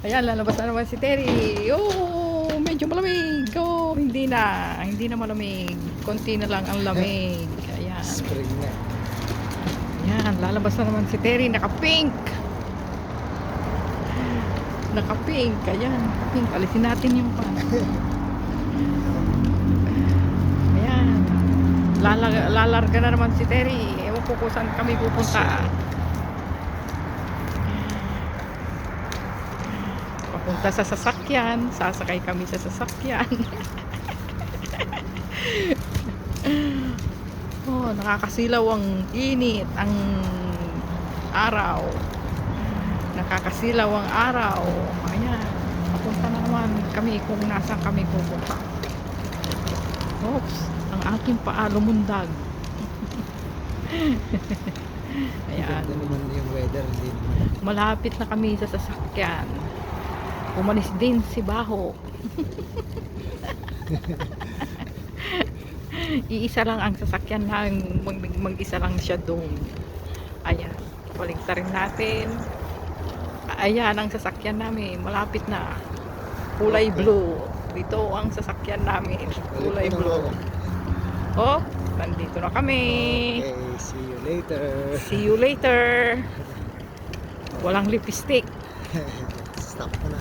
Ayan, lalabas na naman si Terry. Oh, medyo malamig. Oh, hindi na malamig. Konti na lang ang lamig. Ayan. Spring na. Ayan, lalabas na naman si Terry. Naka-pink. Naka-pink. Ayan, pink. Alisin natin yung pan. Ayan. Lalarga na naman si Terry. Ewan ko kung saan kami pupunta. Papunta sa sasakyan. Sasakay kami sa sasakyan. Oh, nakakasilaw ang init, ang araw. Nakakasilaw ang araw. Ayan. Papunta na naman kami kung nasaan kami pupunta. Oops, ang aking paa lumundag. Ayan. Ganda naman yung weather din. Malapit na kami sa sasakyan. Umalis din si Baho. Iisa lang ang sasakyan na mag-isa lang siya doon. Ayan, baliktarin natin. Ayan ang sasakyan namin, malapit na. Kulay blue. Dito ang sasakyan namin, kulay blue. Oh, nandito na kami. Okay, see you later. See you later. Walang lipstick. Stop ko na.